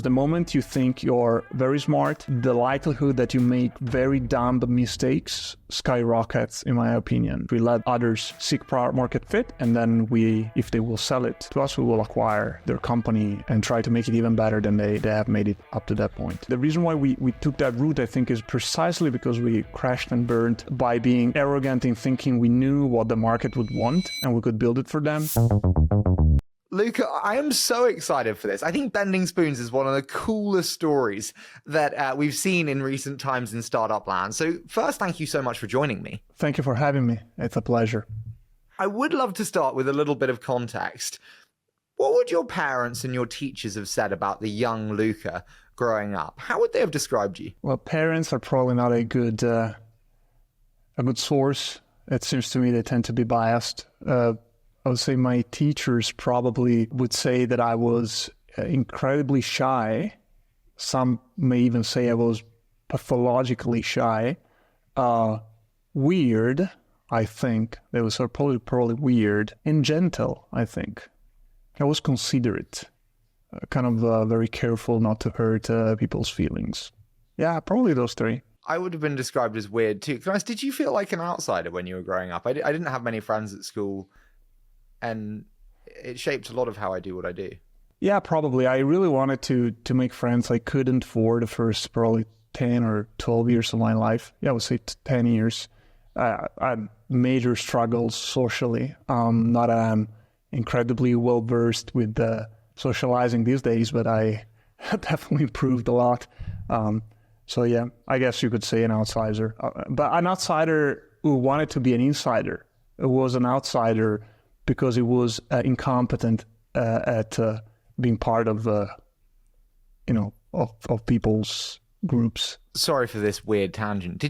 The moment you think you're very smart, the likelihood that you make very dumb mistakes skyrockets, in my opinion. We let others seek product market fit, and then if they will sell it to us, we will acquire their company and try to make it even better than they have made it up to that point. The reason why we took that route, I think, is precisely because we crashed and burned by being arrogant in thinking we knew what the market would want and we could build it for them. Luca, I am so excited for this. I think Bending Spoons is one of the coolest stories that we've seen in recent times in startup land. So first, thank you so much for joining me. Thank you for having me. It's a pleasure. I would love to start with a little bit of context. What would your parents and your teachers have said about the young Luca growing up? How would they have described you? Well, parents are probably not a good source. It seems to me they tend to be biased. I would say my teachers probably would say that I was incredibly shy. Some may even say I was pathologically shy. Weird, I think. They were probably weird. And gentle, I think. I was considerate. Kind of very careful not to hurt people's feelings. Yeah, probably those three. I would have been described as weird too. Can I ask, did you feel like an outsider when you were growing up? I didn't have many friends at school, and it shaped a lot of how I do what I do. Yeah, probably. I really wanted to make friends. I couldn't for the first probably 10 or 12 years of my life. Yeah, I would say 10 years. I had major struggles socially. Not incredibly well-versed with socializing these days, but I definitely improved a lot. So yeah, I guess you could say an outsider. But an outsider who wanted to be an insider. It was an outsider because he was incompetent at being part of, of people's groups. Sorry for this weird tangent.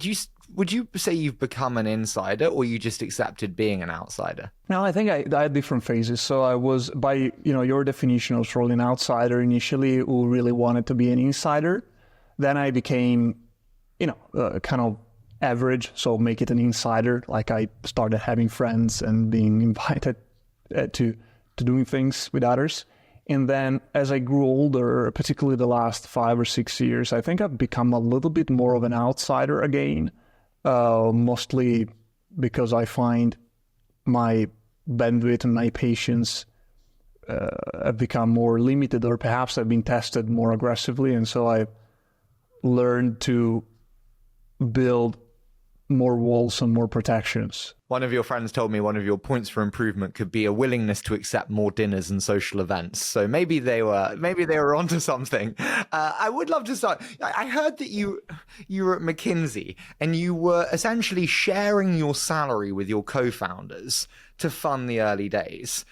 Would you say you've become an insider, or you just accepted being an outsider? No, I think I had different phases. So I was, by your definition, I was probably an outsider initially who really wanted to be an insider. Then I became, kind of average, so make it an insider. Like I started having friends and being invited to doing things with others. And then as I grew older, particularly the last 5 or 6 years, I think I've become a little bit more of an outsider again, mostly because I find my bandwidth and my patience have become more limited, or perhaps I've been tested more aggressively. And so I learned to build more walls and more protections. One of your friends told me one of your points for improvement could be a willingness to accept more dinners and social events. So maybe they were onto something. I would love to start. I heard that you were at McKinsey and you were essentially sharing your salary with your co-founders to fund the early days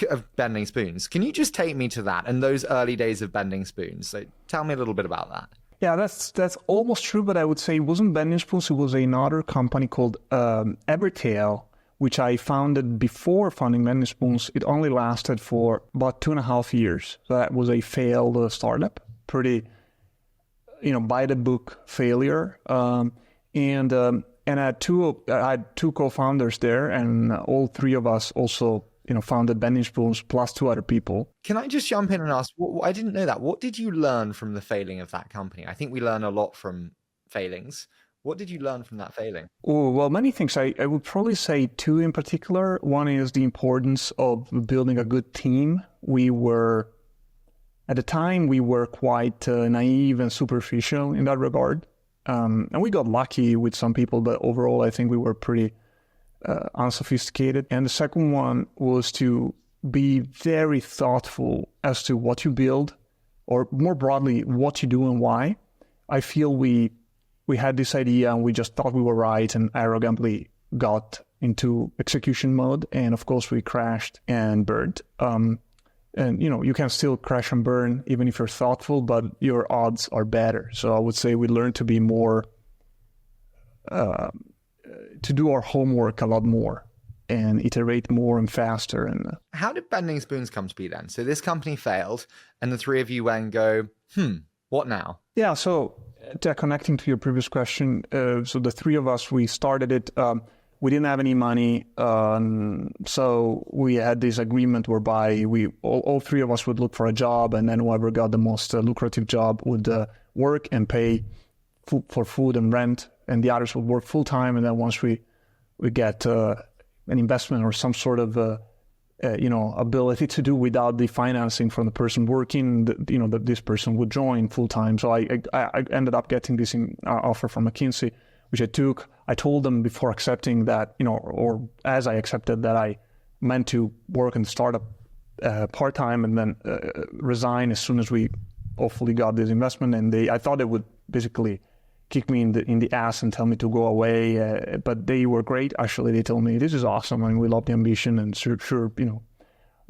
of Bending Spoons. Can you just take me to that and those early days of Bending Spoons? So tell me a little bit about that. Yeah, that's almost true, but I would say it wasn't Bending Spoons. It was another company called Evertail, which I founded before founding Bending Spoons. It only lasted for about 2.5 years. So that was a failed startup, pretty, by the book failure. And I had two co-founders there, and all three of us also founded Bending Spoons plus 2 other people. Can I just jump in and ask, I didn't know that. What did you learn from the failing of that company? I think we learn a lot from failings. What did you learn from that failing? Oh, well, many things. I would probably say 2 in particular. One is the importance of building a good team. At the time, we were quite naive and superficial in that regard. And we got lucky with some people, but overall, I think we were pretty unsophisticated. And the second one was to be very thoughtful as to what you build, or more broadly, what you do and why. I feel we had this idea and we just thought we were right and arrogantly got into execution mode. And of course, we crashed and burned. And you can still crash and burn even if you're thoughtful, but your odds are better. So I would say we learned to be more to do our homework a lot more and iterate more and faster. And how did Bending Spoons come to be then? So this company failed and the 3 of you went and go, what now? Yeah, so connecting to your previous question, so the 3 of us, we started it We didn't have any money, so we had this agreement whereby all three of us would look for a job, and then whoever got the most lucrative job would work and pay for food and rent, and the others would work full time. And then once we get an investment or some sort of ability to do without the financing from the person working, that this person would join full time. So I ended up getting this offer from McKinsey, which I took. I told them before accepting that, or as I accepted, that I meant to work in the startup part-time and then resign as soon as we hopefully got this investment. And I thought they would basically kick me in the ass and tell me to go away. But they were great. Actually, they told me, this is awesome and we love the ambition and sure,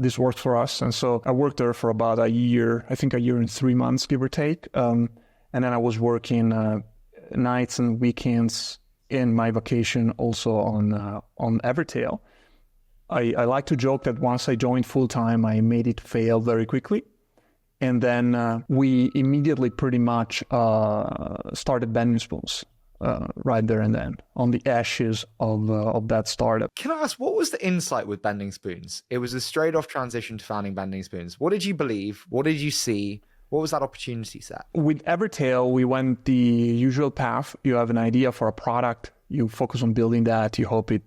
this works for us. And so I worked there for about a year, I think a year and 3 months, give or take. And then I was working nights and weekends in my vacation also on Evertail. I like to joke that once I joined full time, I made it fail very quickly. And then we immediately pretty much started Bending Spoons right there and then on the ashes of that startup. Can I ask, what was the insight with Bending Spoons? It was a straight off transition to founding Bending Spoons. What did you believe? What did you see? What was that opportunity set? With Evertail, we went the usual path. You have an idea for a product. You focus on building that. You hope it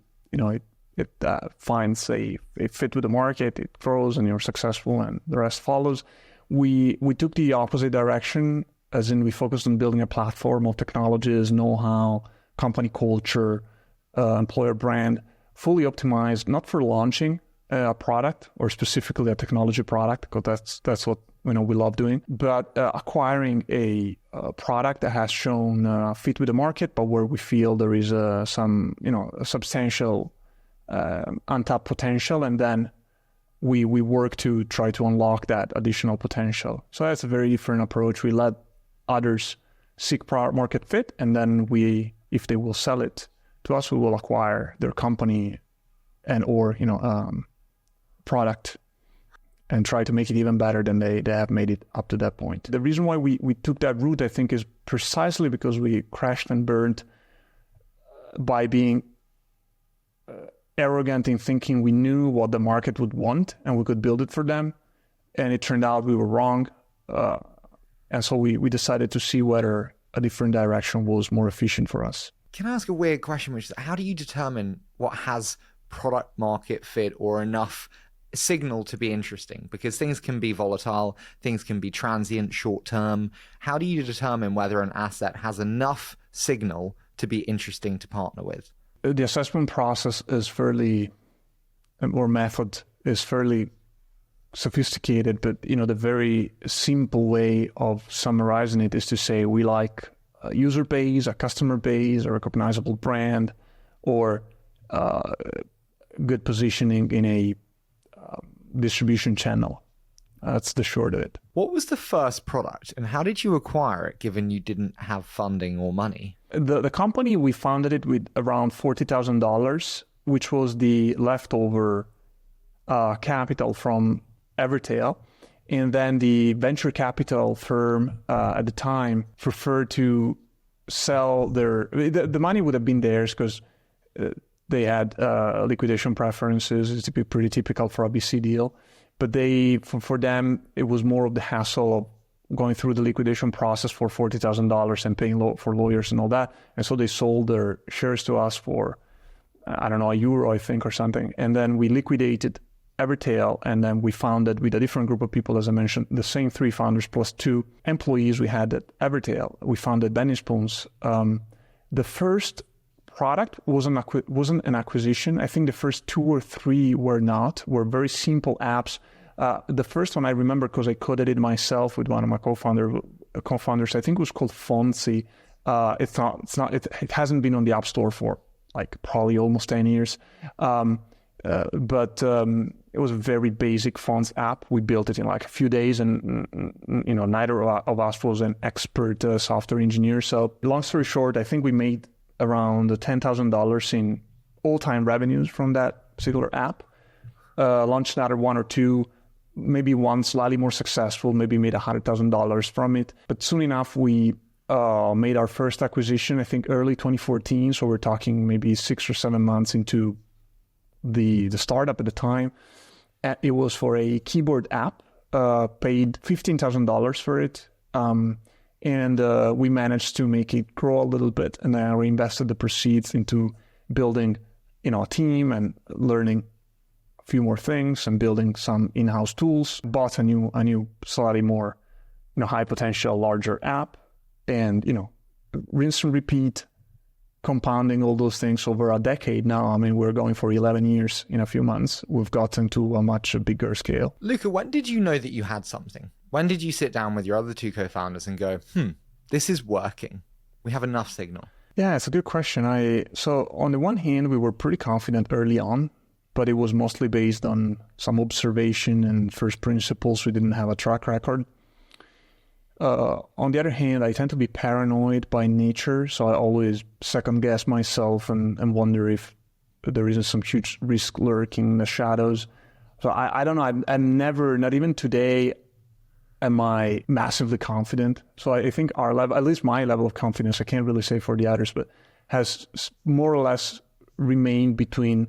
finds a fit with the market. It grows and you're successful and the rest follows. We took the opposite direction, as in we focused on building a platform of technologies, know-how, company culture, employer brand, fully optimized, not for launching a product or specifically a technology product, because that's what we love doing, but acquiring a product that has shown fit with the market, but where we feel there is some a substantial untapped potential, and then we work to try to unlock that additional potential. So that's a very different approach. We let others seek product market fit, and then if they will sell it to us, we will acquire their company and or product and try to make it even better than they have made it up to that point. The reason why we took that route, I think, is precisely because we crashed and burned by being arrogant in thinking we knew what the market would want and we could build it for them. And it turned out we were wrong. And so we decided to see whether a different direction was more efficient for us. Can I ask a weird question, which is, how do you determine what has product market fit or enough signal to be interesting? Because things can be volatile, things can be transient, short term. How do you determine whether an asset has enough signal to be interesting to partner with? The assessment process is fairly sophisticated, but the very simple way of summarizing it is to say we like a user base, a customer base, a recognizable brand, or good positioning in a distribution channel. That's the short of it. What was the first product and how did you acquire it, given you didn't have funding or money? The company, we founded it with around $40,000, which was the leftover capital from Evertail. And then the venture capital firm at the time preferred to sell the money would have been theirs because they had liquidation preferences. It's pretty typical for a VC deal. But for them, it was more of the hassle of going through the liquidation process for $40,000 and paying for lawyers and all that. And so they sold their shares to us for, I don't know, €1, I think, or something. And then we liquidated Evertail, and then we founded with a different group of people, as I mentioned, the same 3 founders plus 2 employees we had at Evertail. We founded Bending Spoons. The first product wasn't an acquisition. I think the first 2 or 3 were very simple apps. The first one I remember because I coded it myself with one of my co-founders. I think it was called Fonzie. It hasn't been on the App Store for like probably almost 10 years. But it was a very basic fonts app. We built it in like a few days, and neither of us was an expert software engineer. So long story short, I think we made around $10,000 in all-time revenues from that particular app. Launched another 1 or 2, maybe one slightly more successful, maybe made $100,000 from it. But soon enough, we made our first acquisition, I think early 2014. So we're talking maybe 6 or 7 months into the startup at the time. It was for a keyboard app, paid $15,000 for it. And we managed to make it grow a little bit. And then I reinvested the proceeds into building, a team and learning a few more things and building some in-house tools. Bought a new slightly more, high potential, larger app. And, rinse and repeat, compounding all those things over a decade now. I mean, we're going for 11 years in a few months. We've gotten to a much bigger scale. Luca, when did you know that you had something? When did you sit down with your other two co-founders and go, this is working. We have enough signal? Yeah, it's a good question. So on the one hand, we were pretty confident early on, but it was mostly based on some observation and first principles. We didn't have a track record. On the other hand, I tend to be paranoid by nature, so I always second guess myself and wonder if there isn't some huge risk lurking in the shadows. So I don't know. I'm never, not even today, am I massively confident. So I think our level, at least my level of confidence, I can't really say for the others, but has more or less remained between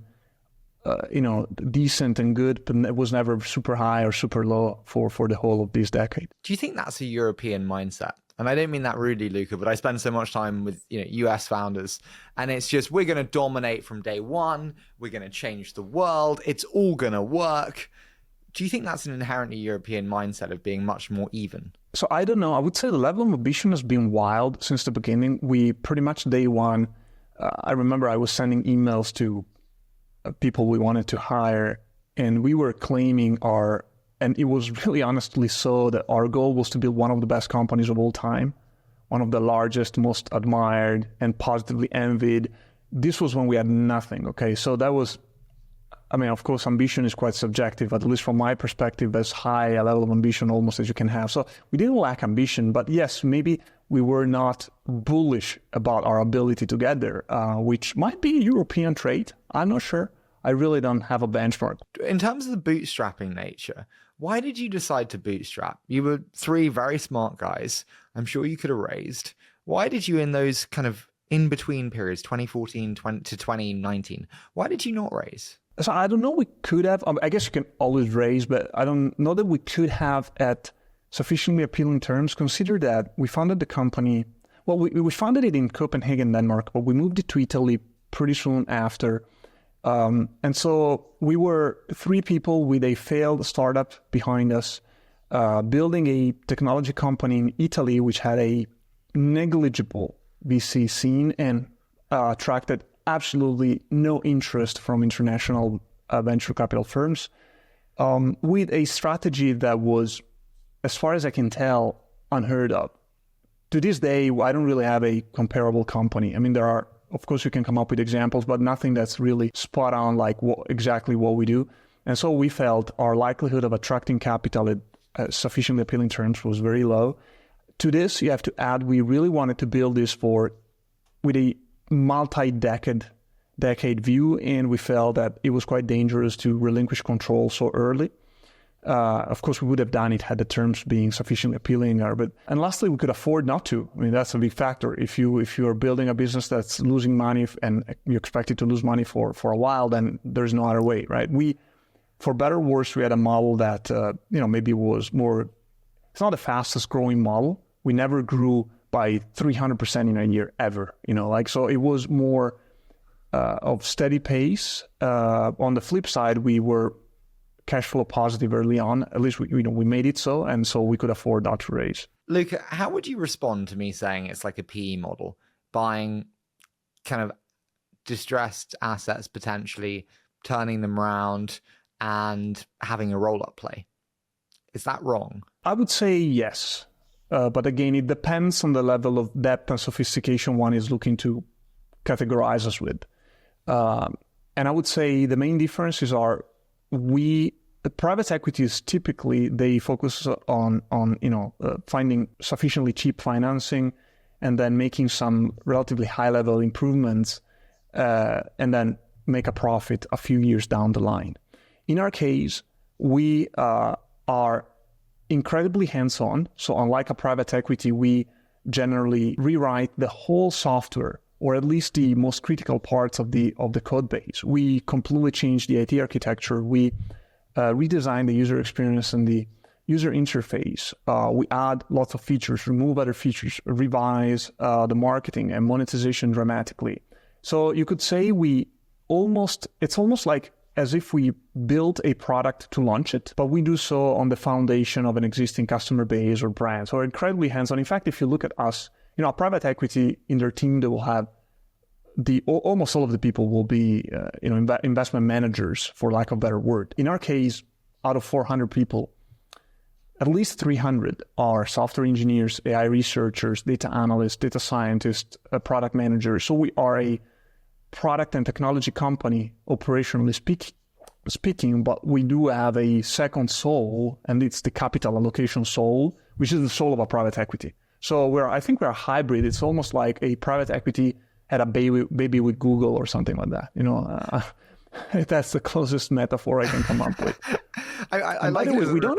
decent and good, but it was never super high or super low for the whole of this decade. Do you think that's a European mindset? And I don't mean that rudely, Luca, but I spend so much time with US founders, and it's just, we're going to dominate from day one. We're going to change the world. It's all going to work. Do you think that's an inherently European mindset of being much more even? So I don't know. I would say the level of ambition has been wild since the beginning. We pretty much day one, I remember I was sending emails to people we wanted to hire, and we were claiming and it was really honestly so, that our goal was to build one of the best companies of all time, one of the largest, most admired, and positively envied. This was when we had nothing, okay? So that was, of course, ambition is quite subjective, at least from my perspective, as high a level of ambition almost as you can have. So we didn't lack ambition, but yes, maybe we were not bullish about our ability to get there, which might be a European trait. I'm not sure. I really don't have a benchmark. In terms of the bootstrapping nature, why did you decide to bootstrap? You were three very smart guys. I'm sure you could have raised. Why did you, in those kind of in-between periods, 2014 to 2019, why did you not raise? So I don't know, we could have. I guess you can always raise, but I don't know that we could have at sufficiently appealing terms. Consider that we founded the company, well, we founded it in Copenhagen, Denmark, but we moved it to Italy pretty soon after. And so we were three people with a failed startup behind us, building a technology company in Italy, which had a negligible VC scene and attracted absolutely no interest from international venture capital firms, with a strategy that was, as far as I can tell, unheard of. To this day, I don't really have a comparable company. There are, of course, you can come up with examples, but nothing that's really spot on like exactly what we do. And so we felt our likelihood of attracting capital at sufficiently appealing terms was very low. To this, you have to add, we really wanted to build this with a multi-decade view, and we felt that it was quite dangerous to relinquish control so early. Of course, we would have done it had the terms being sufficiently appealing. And lastly, we could afford not to. That's a big factor. If you are building a business that's losing money and you expect it to lose money for a while, then there's no other way, right? For better or worse, we had a model that maybe was more. It's not the fastest growing model. We never grew by 300% in a year ever. So it was more of steady pace. On the flip side, we were cash flow positive early on. At least we made it so, and so we could afford not to raise. Luca, how would you respond to me saying it's like a PE model, buying kind of distressed assets, potentially turning them around and having a roll-up play? Is that wrong? I would say yes. But again, it depends on the level of depth and sophistication one is looking to categorize us with. And I would say the main differences are the private equities typically, they focus on finding sufficiently cheap financing and then making some relatively high level improvements and then make a profit a few years down the line. In our case, we are incredibly hands-on. So unlike a private equity, we generally rewrite the whole software, or at least the most critical parts of the code base. We completely changed the IT architecture. We redesigned the user experience and the user interface. We add lots of features, remove other features, revise the marketing and monetization dramatically. So you could say it's almost like as if we built a product to launch it, but we do so on the foundation of an existing customer base or brand. So incredibly hands-on. In fact, if you look at us, a private equity in their team, they will have almost all of the people will be investment managers, for lack of a better word. In our case, out of 400 people, at least 300 are software engineers, AI researchers, data analysts, data scientists, product managers. So we are a product and technology company, operationally speaking, but we do have a second soul, and it's the capital allocation soul, which is the soul of a private equity. So I think we're a hybrid. It's almost like a private equity had a baby with Google or something like that. That's the closest metaphor I can come up with. I like it. We don't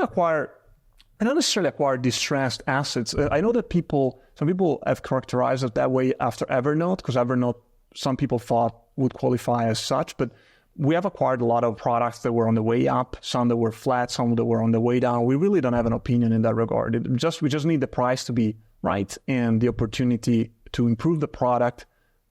necessarily acquire distressed assets. I know that some people have characterized it that way after Evernote, because Evernote, some people thought would qualify as such, but we have acquired a lot of products that were on the way up, some that were flat, some that were on the way down. We really don't have an opinion in that regard. We just need the price to be right and the opportunity to improve the product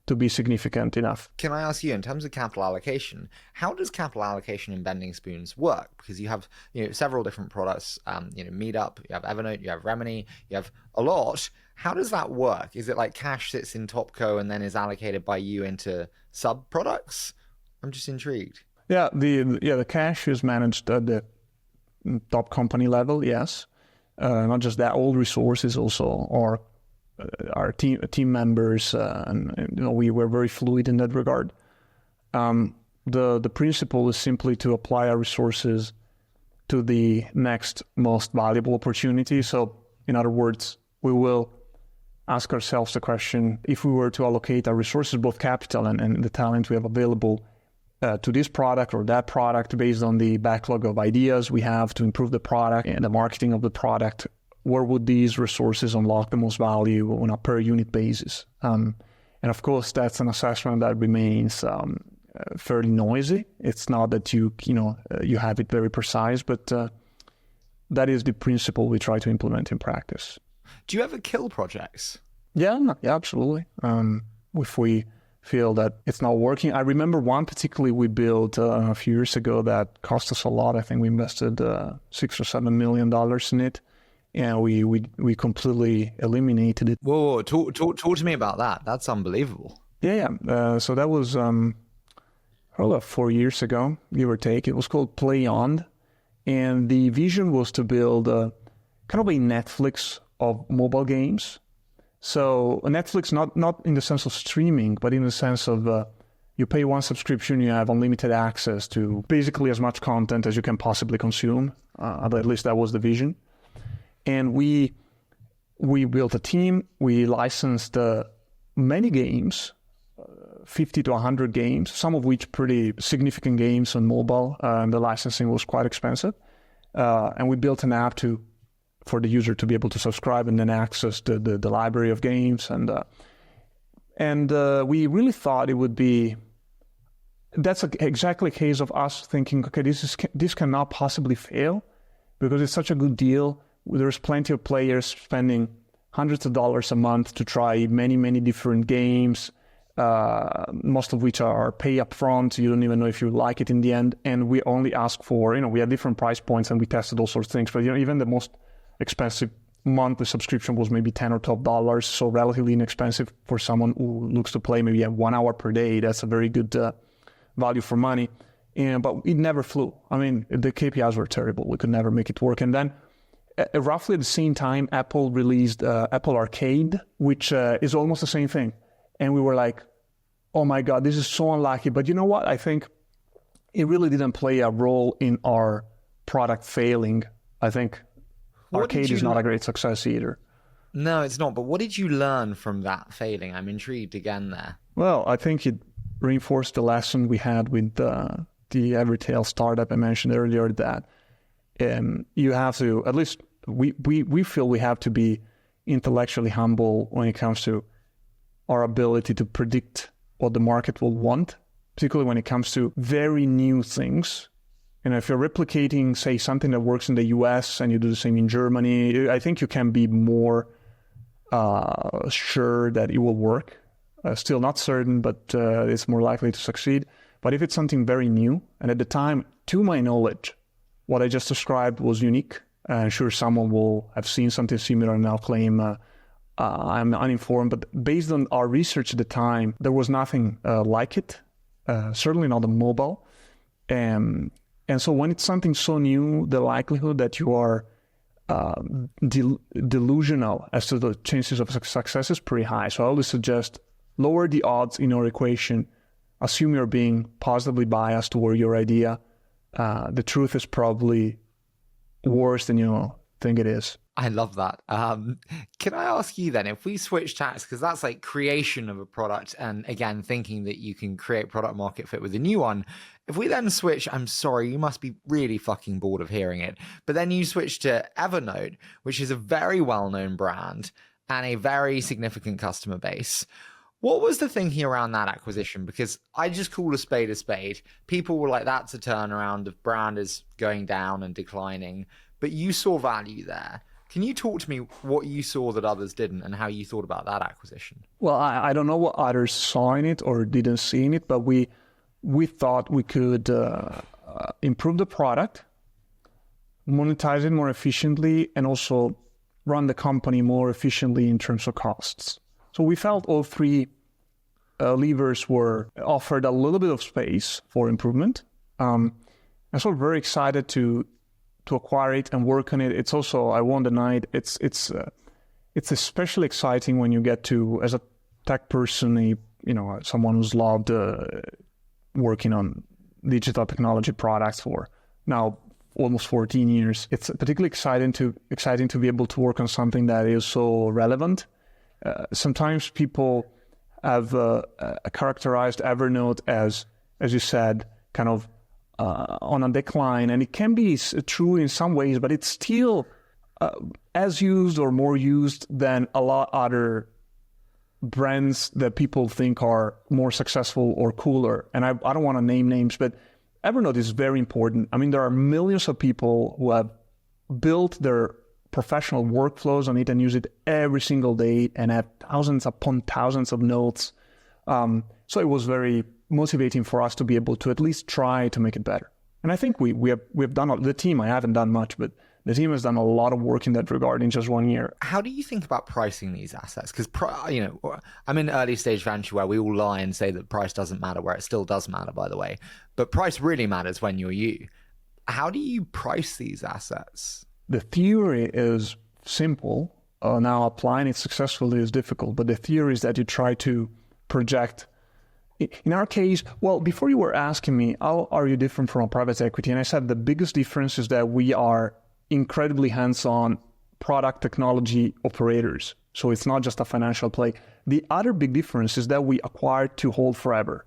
to be significant enough. Can I ask you, in terms of capital allocation, how does capital allocation in Bending Spoons work? Because you have several different products, Meetup, you have Evernote, you have Remini, you have a lot. How does that work? Is it like cash sits in Topco and then is allocated by you into sub products? I'm just intrigued. Yeah, the cash is managed at the top company level. Yes, not just that. All resources also are our team members, and we were very fluid in that regard. The principle is simply to apply our resources to the next most valuable opportunity. So, in other words, we will ask ourselves the question: if we were to allocate our resources, both capital and the talent we have available, to this product or that product, based on the backlog of ideas we have to improve the product and the marketing of the product, where would these resources unlock the most value on a per unit basis? And of course, that's an assessment that remains fairly noisy. It's not that you have it very precise, but that is the principle we try to implement in practice. Do you ever kill projects? Yeah, absolutely. If we feel that it's not working. I remember one particularly we built a few years ago that cost us a lot. I think we invested $6 or $7 million in it. And we completely eliminated it. Whoa, talk to me about that. That's unbelievable. Yeah. So that was probably 4 years ago, give or take. It was called PlayOn, and the vision was to build kind of a Netflix of mobile games. So a Netflix, not in the sense of streaming, but in the sense of you pay one subscription, you have unlimited access to basically as much content as you can possibly consume. At least that was the vision. And we built a team. We licensed many games, 50 to 100 games, some of which pretty significant games on mobile. The licensing was quite expensive. And we built an app for the user to be able to subscribe and then access the library of games. And we really thought it would be... That's exactly a case of us thinking, okay, this cannot possibly fail because it's such a good deal. There's plenty of players spending hundreds of dollars a month to try many, many different games, most of which are pay up front. You don't even know if you like it in the end. And we only ask for, we had different price points and we tested all sorts of things. But, even the most expensive monthly subscription was maybe $10 or $12. So relatively inexpensive for someone who looks to play maybe 1 hour per day. That's a very good value for money. But it never flew. I mean, the KPIs were terrible. We could never make it work. And then roughly at the same time, Apple released Apple Arcade, which is almost the same thing. And we were like, oh my God, this is so unlucky. But you know what? I think it really didn't play a role in our product failing. I think Arcade is not a great success either. No, it's not. But what did you learn from that failing? I'm intrigued again there. Well, I think it reinforced the lesson we had with the Everytail startup I mentioned earlier, that you have to, at least we feel we have to be intellectually humble when it comes to our ability to predict what the market will want, particularly when it comes to very new things. And if you're replicating, say, something that works in the US and you do the same in Germany, I think you can be more sure that it will work. Still not certain, but it's more likely to succeed. But if it's something very new, and at the time, to my knowledge, what I just described was unique. I'm sure someone will have seen something similar and now claim I'm uninformed. But based on our research at the time, there was nothing like it, certainly not on mobile. And so when it's something so new, the likelihood that you are delusional as to the chances of success is pretty high. So I always suggest lower the odds in your equation. Assume you're being positively biased toward your idea. The truth is probably worse than you think it is. I love that. Can I ask you then, if we switch tacks, because that's like creation of a product, and again, thinking that you can create product market fit with a new one. If we then switch, I'm sorry, you must be really fucking bored of hearing it, but then you switch to Evernote, which is a very well-known brand and a very significant customer base. What was the thinking around that acquisition? Because I just call a spade a spade. People were like, that's a turnaround. The brand is going down and declining, but you saw value there. Can you talk to me what you saw that others didn't and how you thought about that acquisition? Well, I don't know what others saw in it or didn't see in it, but we thought we could improve the product, monetize it more efficiently, and also run the company more efficiently in terms of costs. So we felt all three levers were offered a little bit of space for improvement. And so we're very excited to acquire it and work on it. It's also, I won't deny it, it's especially exciting when you get to, as a tech person, someone who's loved working on digital technology products for now almost 14 years. It's particularly exciting to be able to work on something that is so relevant. Sometimes people have characterized Evernote as you said, kind of on a decline, and it can be true in some ways, but it's still as used or more used than a lot other brands that people think are more successful or cooler. And I don't want to name names, but Evernote is very important. I mean, there are millions of people who have built their professional workflows on it and use it every single day and have thousands upon thousands of notes. So it was very motivating for us to be able to at least try to make it better. And I think we've done, the team, I haven't done much, but the team has done a lot of work in that regard in just 1 year. How do you think about pricing these assets? Because, I'm in early stage venture where we all lie and say that price doesn't matter, where it still does matter, by the way. But price really matters when you're you. How do you price these assets? The theory is simple. Now applying it successfully is difficult, but the theory is that you try to project. In our case, well, before you were asking me, how are you different from a private equity? And I said the biggest difference is that we are incredibly hands-on product technology operators. So it's not just a financial play. The other big difference is that we acquire to hold forever.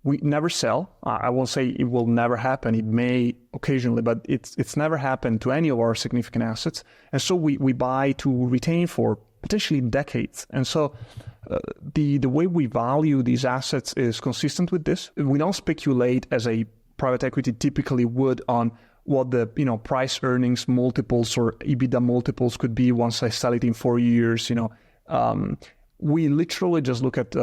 We never sell. I won't say it will never happen. It may occasionally, but it's never happened to any of our significant assets. And so we buy to retain for potentially decades. And so the way we value these assets is consistent with this. We don't speculate as a private equity typically would on what the price earnings multiples or EBITDA multiples could be once I sell it in 4 years. We literally just look at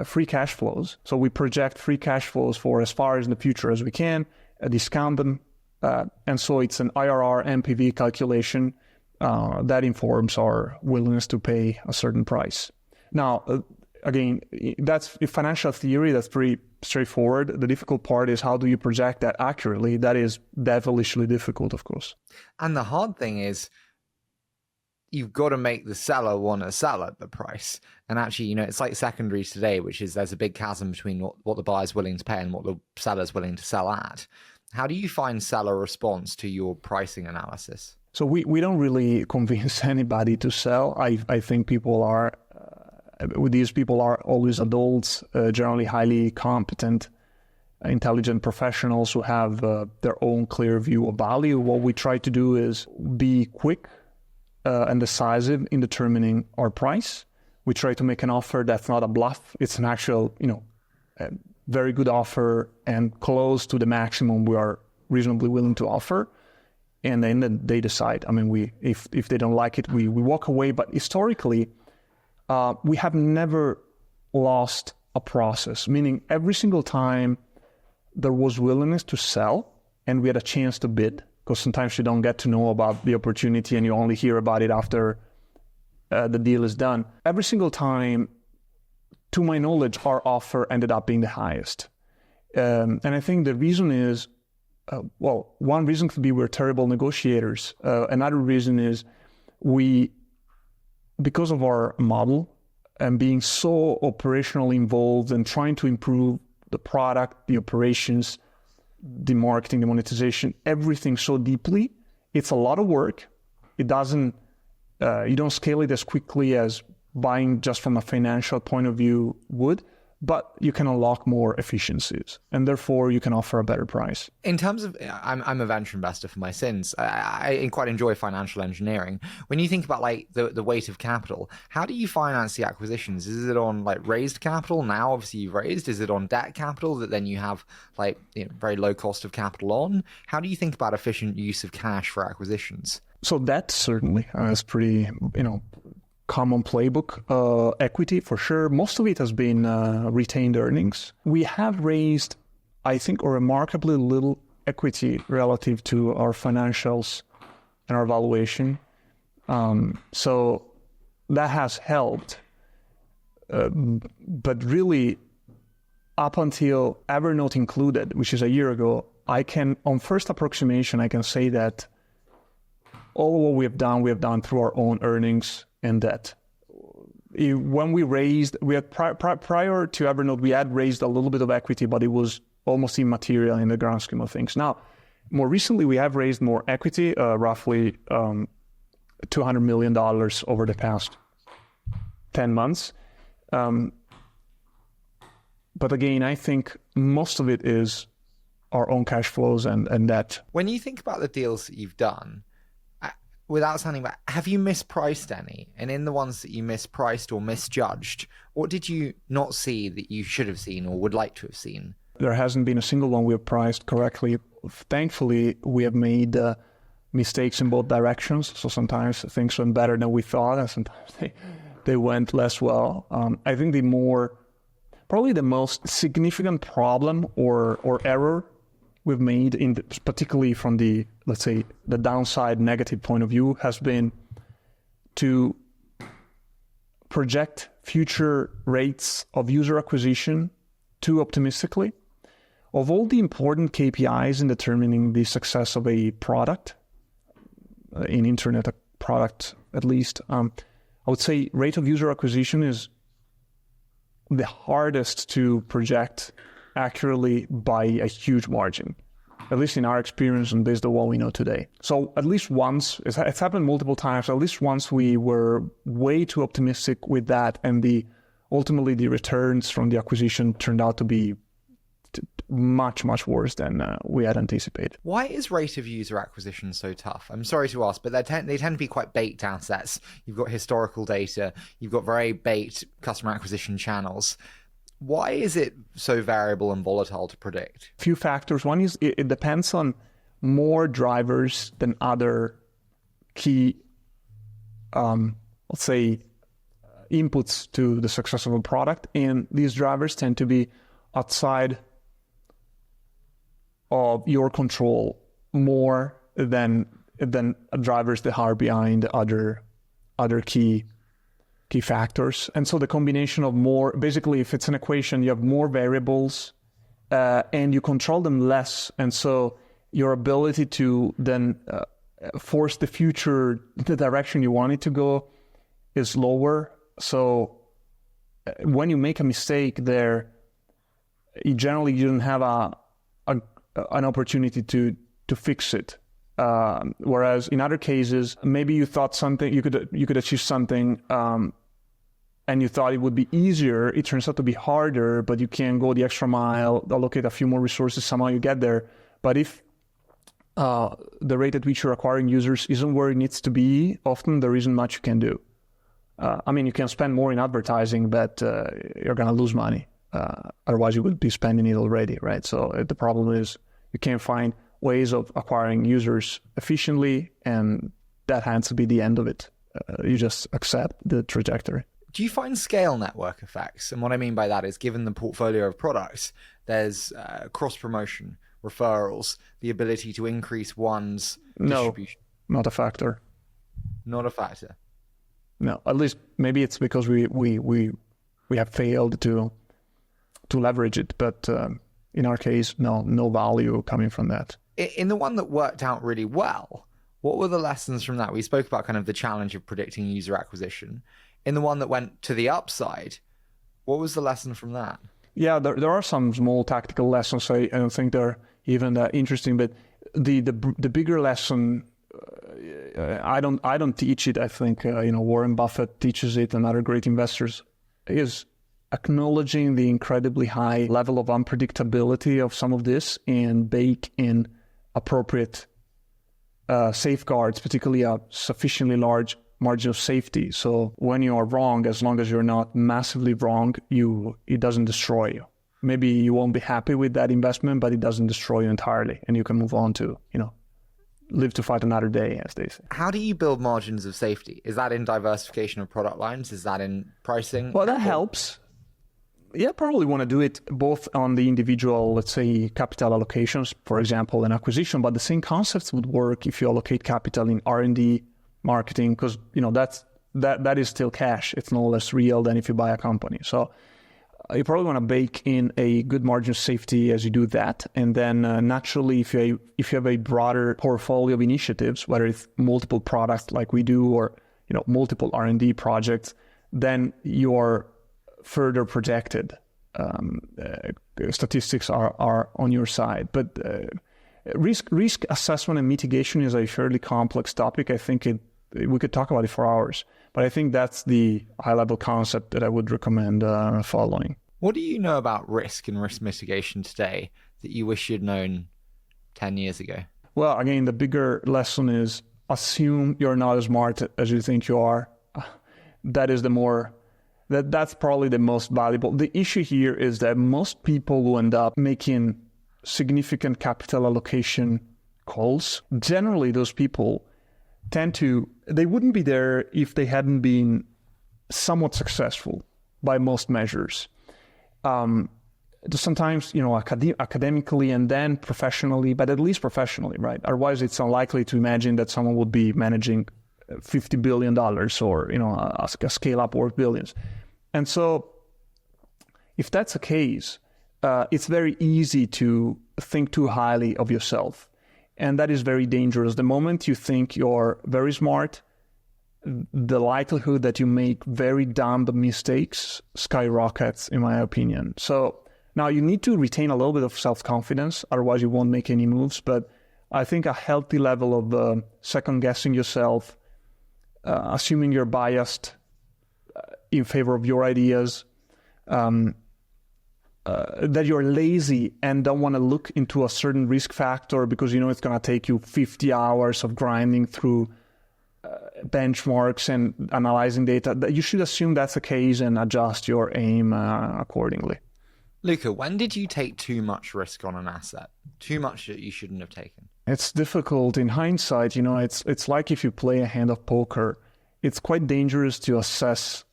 free cash flows. So we project free cash flows for as far in the future as we can, discount them. And so it's an IRR NPV calculation that informs our willingness to pay a certain price. Now, again, that's financial theory. That's pretty straightforward. The difficult part is how do you project that accurately? That is devilishly difficult, of course. And the hard thing is, you've got to make the seller want to sell at the price. And actually, it's like secondaries today, which is there's a big chasm between what the buyer's willing to pay and what the seller's willing to sell at. How do you find seller response to your pricing analysis? So we don't really convince anybody to sell. I think people are, these people are always adults, generally highly competent, intelligent professionals who have their own clear view of value. What we try to do is be quick, and decisive in determining our price. We try to make an offer that's not a bluff. It's an actual, a very good offer and close to the maximum we are reasonably willing to offer. And then they decide. I mean, if they don't like it, we walk away. But historically, we have never lost a process, meaning every single time there was willingness to sell and we had a chance to bid, because sometimes you don't get to know about the opportunity and you only hear about it after the deal is done. Every single time, to my knowledge, our offer ended up being the highest. And I think the reason is, one reason could be we're terrible negotiators. Another reason is because of our model and being so operationally involved and trying to improve the product, the operations, the marketing, the monetization, everything so deeply, it's a lot of work. It doesn't, you don't scale it as quickly as buying just from a financial point of view would, but you can unlock more efficiencies and therefore you can offer a better price. In terms of, I'm a venture investor for my sins. I quite enjoy financial engineering. When you think about like the weight of capital, how do you finance the acquisitions? Is it on like raised capital? Now, obviously you've raised. Is it on debt capital that then you have like very low cost of capital on? How do you think about efficient use of cash for acquisitions? So that certainly is pretty, common playbook. Equity, for sure. Most of it has been retained earnings. We have raised, I think, a remarkably little equity relative to our financials and our valuation. So that has helped. But really, up until Evernote included, which is a year ago, on first approximation, I can say that all what we have done through our own earnings and debt. When we raised, prior to Evernote, we had raised a little bit of equity, but it was almost immaterial in the grand scheme of things. Now, more recently, we have raised more equity, roughly $200 million over the past 10 months. But again, I think most of it is our own cash flows and debt. When you think about the deals that you've done, without sounding bad, have you mispriced any? And in the ones that you mispriced or misjudged, what did you not see that you should have seen or would like to have seen? There hasn't been a single one we have priced correctly. Thankfully, we have made mistakes in both directions. So sometimes things went better than we thought, and sometimes they went less well. I think probably the most significant problem or error we've made, particularly from the, let's say, the downside negative point of view, has been to project future rates of user acquisition too optimistically. Of all the important KPIs in determining the success of a product, in internet product at least, I would say rate of user acquisition is the hardest to project accurately by a huge margin, at least in our experience and based on what we know today. So at least once, it's happened multiple times, at least once we were way too optimistic with that, and ultimately the returns from the acquisition turned out to be much, much worse than we had anticipated. Why is rate of user acquisition so tough? I'm sorry to ask, but they tend to be quite baked assets. You've got historical data, you've got very baked customer acquisition channels. Why is it so variable and volatile to predict? Few factors. One is it depends on more drivers than other key, let's say, inputs to the success of a product. And these drivers tend to be outside of your control more than drivers that are behind other key factors. And so the combination of more, basically, if it's an equation, you have more variables and you control them less. And so your ability to then force the future, the direction you want it to go, is lower. So when you make a mistake there, you don't have an opportunity to fix it. Whereas in other cases, maybe you thought something, you could achieve something, and you thought it would be easier. It turns out to be harder, but you can go the extra mile, allocate a few more resources, somehow you get there. But if the rate at which you're acquiring users isn't where it needs to be, often there isn't much you can do. I mean, you can spend more in advertising, but you're going to lose money. Otherwise, you would be spending it already, right? So the problem is you can't find ways of acquiring users efficiently, and that has to be the end of it. You just accept the trajectory. Do you find scale network effects? And what I mean by that is, given the portfolio of products, there's cross-promotion, referrals, the ability to increase one's distribution. No, not a factor. Not a factor. No, at least maybe it's because we have failed to leverage it, but in our case, no value coming from that. In the one that worked out really well, what were the lessons from that? We spoke about kind of the challenge of predicting user acquisition. In the one that went to the upside, what was the lesson from that? Yeah, there are some small tactical lessons. I don't think they're even that interesting, but the bigger lesson, I don't teach it. I think Warren Buffett teaches it, and other great investors, is acknowledging the incredibly high level of unpredictability of some of this and bake in appropriate safeguards, particularly a sufficiently large margin of safety. So when you are wrong, as long as you're not massively wrong, it doesn't destroy you. Maybe you won't be happy with that investment, but it doesn't destroy you entirely, and you can move on to live to fight another day, as they say. How do you build margins of safety? Is that in diversification of product lines? Is that in pricing? Well, that helps. Yeah, probably want to do it both on the individual, let's say, capital allocations, for example, and acquisition, but the same concepts would work if you allocate capital in R&D, marketing, because that is still cash. It's no less real than if you buy a company. So you probably want to bake in a good margin of safety as you do that, and then naturally, if you have a broader portfolio of initiatives, whether it's multiple products like we do, or multiple R&D projects, then you're further protected. Statistics are on your side, but risk assessment and mitigation is a fairly complex topic. I think we could talk about it for hours, but I think that's the high-level concept that I would recommend following. What do you know about risk and risk mitigation today that you wish you'd known 10 years ago? Well, again, the bigger lesson is assume you're not as smart as you think you are. That's probably the most valuable. The issue here is that most people who end up making significant capital allocation calls, generally those people they wouldn't be there if they hadn't been somewhat successful by most measures. Sometimes, academically and then professionally, but at least professionally, right? Otherwise, it's unlikely to imagine that someone would be managing $50 billion or, a scale up worth billions. And so if that's the case, it's very easy to think too highly of yourself. And that is very dangerous. The moment you think you're very smart, the likelihood that you make very dumb mistakes skyrockets, in my opinion. So now you need to retain a little bit of self-confidence, otherwise you won't make any moves. But I think a healthy level of second-guessing yourself, assuming you're biased in favor of your ideas, that you're lazy and don't want to look into a certain risk factor because it's going to take you 50 hours of grinding through benchmarks and analyzing data, that you should assume that's the case and adjust your aim accordingly. Luca, when did you take too much risk on an asset? Too much that you shouldn't have taken? It's difficult in hindsight. It's like if you play a hand of poker, it's quite dangerous to assess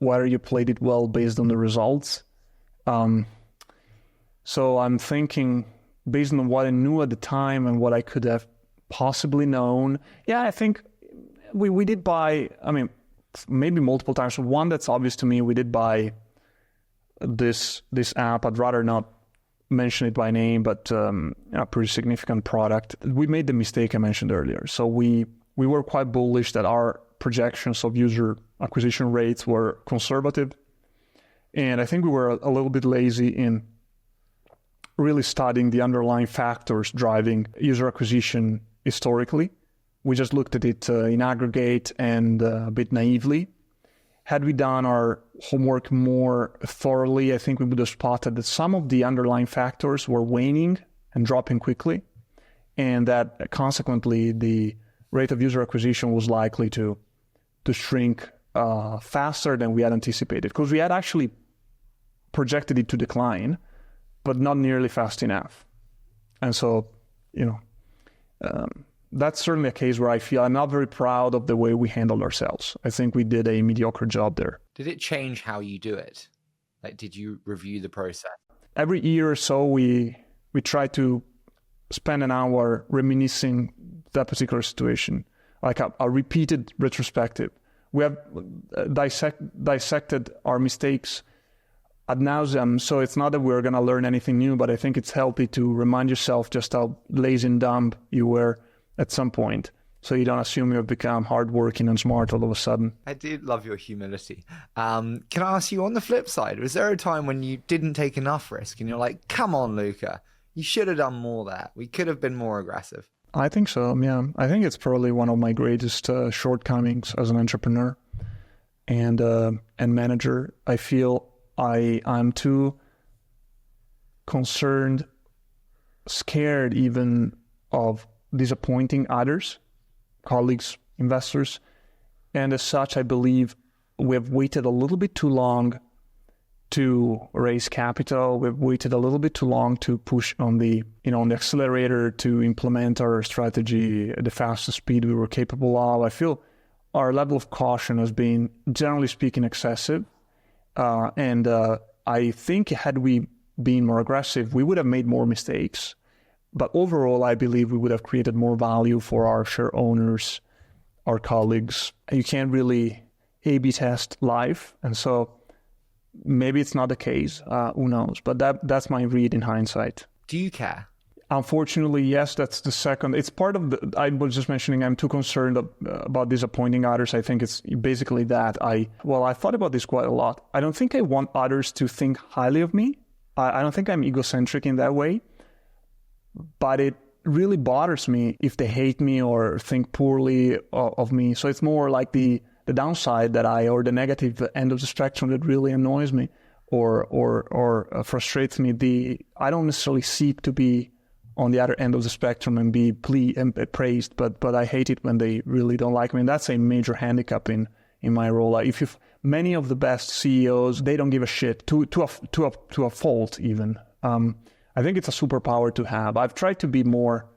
whether you played it well based on the results. So I'm thinking, based on what I knew at the time and what I could have possibly known, I think we did buy, maybe multiple times. One that's obvious to me, we did buy this app. I'd rather not mention it by name, but a pretty significant product. We made the mistake I mentioned earlier. So we were quite bullish that our projections of user acquisition rates were conservative. And I think we were a little bit lazy in really studying the underlying factors driving user acquisition historically. We just looked at it in aggregate and a bit naively. Had we done our homework more thoroughly, I think we would have spotted that some of the underlying factors were waning and dropping quickly. and that consequently the rate of user acquisition was likely to shrink faster than we had anticipated, because we had actually projected it to decline, but not nearly fast enough. And so, that's certainly a case where I feel I'm not very proud of the way we handled ourselves. I think we did a mediocre job there. Did it change how you do it? Like, did you review the process? Every year or so, we try to spend an hour reminiscing that particular situation, like a repeated retrospective. We have dissected our mistakes ad nauseum, so it's not that we're going to learn anything new, but I think it's healthy to remind yourself just how lazy and dumb you were at some point, so you don't assume you've become hardworking and smart all of a sudden. I do love your humility. Can I ask you, on the flip side, was there a time when you didn't take enough risk and you're like, come on, Luca, you should have done more there. We could have been more aggressive. I think so, yeah. I think it's probably one of my greatest shortcomings as an entrepreneur and manager. I feel I'm too concerned, scared even of disappointing others, colleagues, investors. And as such, I believe we have waited a little bit too long to raise capital. We've waited a little bit too long to push on the accelerator to implement our strategy at the fastest speed we were capable of. I feel our level of caution has been, generally speaking, excessive. And I think had we been more aggressive, we would have made more mistakes. But overall, I believe we would have created more value for our share owners, our colleagues. You can't really A/B test life. And so maybe it's not the case. Who knows? But that's my read in hindsight. Do you care? Unfortunately, yes, that's the second. It's part of I was just mentioning I'm too concerned about disappointing others. I think it's basically that. I thought about this quite a lot. I don't think I want others to think highly of me. I don't think I'm egocentric in that way. But it really bothers me if they hate me or think poorly of me. So it's more like the downside or the negative end of the spectrum that really annoys me or frustrates me. I don't necessarily seek to be on the other end of the spectrum and be praised, but I hate it when they really don't like me. And that's a major handicap in my role. Many of the best CEOs, they don't give a shit to a fault even. I think it's a superpower to have. I've tried to be more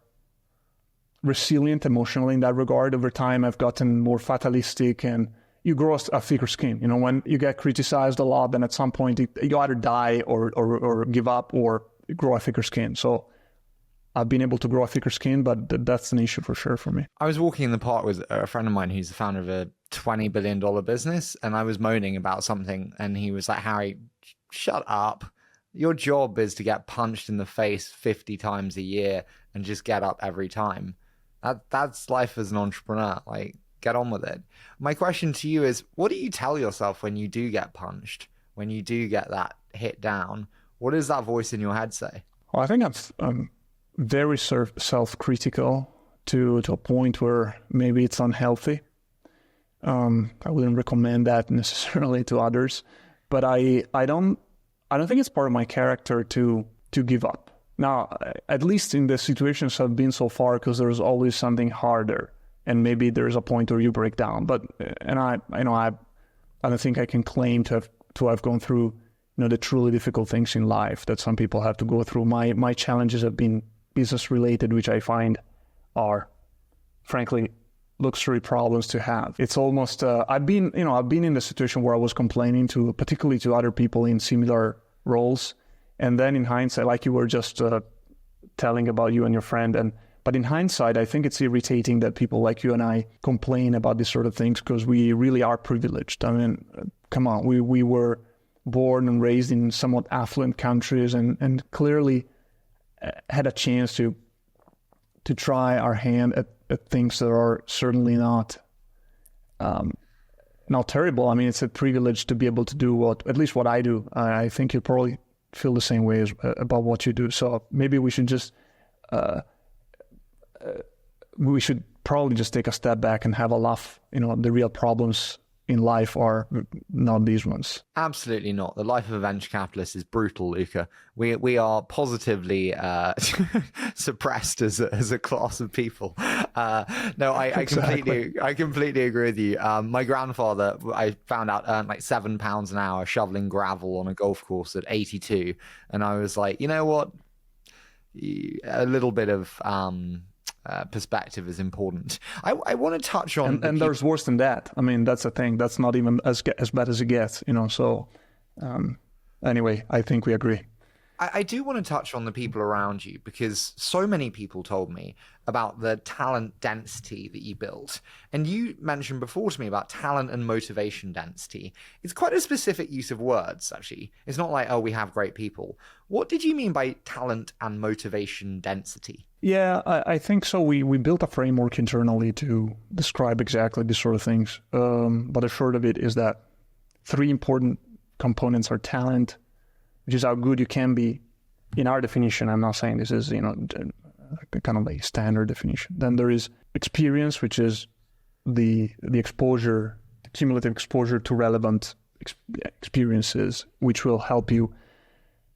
resilient emotionally in that regard. Over time, I've gotten more fatalistic, and you grow a thicker skin. When you get criticized a lot, then at some point you either die or give up or grow a thicker skin. So I've been able to grow a thicker skin, but that's an issue for sure for me. I was walking in the park with a friend of mine who's the founder of a $20 billion business, and I was moaning about something, and he was like, Harry, shut up. Your job is to get punched in the face 50 times a year and just get up every time. That's life as an entrepreneur. Like, get on with it. My question to you is, what do you tell yourself when you do get punched, when you do get that hit down? What does that voice in your head say? Well, I think I'm very self-critical to a point where maybe it's unhealthy. I wouldn't recommend that necessarily to others, but I don't think it's part of my character to give up. Now, at least in the situations I've been so far, because there's always something harder, and maybe there's a point where you break down. I don't think I can claim to have gone through the truly difficult things in life that some people have to go through. My challenges have been business related, which I find are, frankly, luxury problems to have. It's almost I've been in the situation where I was complaining particularly to other people in similar roles, and then in hindsight, like you were just telling about you and your friend, but in hindsight, I think it's irritating that people like you and I complain about these sort of things, because we really are privileged. I mean, come on, we were born and raised in somewhat affluent countries, and clearly had a chance to try our hand at things that are certainly not terrible. I mean, it's a privilege to be able to do at least what I do. I think you probably feel the same way about what you do. So maybe we should probably just take a step back and have a laugh. The real problems in life are not these ones. Absolutely not. The life of a venture capitalist is brutal, Luca. We are positively suppressed as a class of people. No, I completely agree with you. My grandfather, I found out, earned like £7 an hour shoveling gravel on a golf course at 82, and I was like, you know what? A little bit of perspective is important. I want to touch on, and there's worse than that. I mean, that's the thing. That's not even as bad as it gets, you know. So anyway, I think we agree. I do want to touch on the people around you, because so many people told me about the talent density that you built. And you mentioned before to me about talent and motivation density. It's quite a specific use of words, actually. It's not like, oh, we have great people. What did you mean by talent and motivation density? Yeah, I think so. We built a framework internally to describe exactly these sort of things. But the short of it is that 3 important components are talent, which is how good you can be. In our definition, I'm not saying this is, you know, kind of a standard definition. Then there is experience, which is the exposure, the cumulative exposure to relevant experiences, which will help you,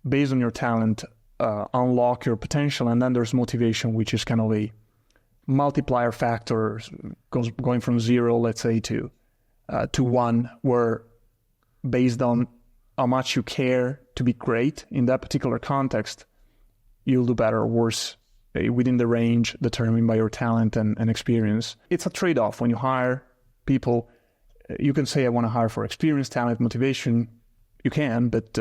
based on your talent, unlock your potential. And then there's motivation, which is kind of a multiplier factor, going from 0, let's say, to 1, where based on how much you care to be great in that particular context, you'll do better or worse within the range determined by your talent and experience. It's a trade-off. When you hire people, you can say, I want to hire for experience, talent, motivation. You can, but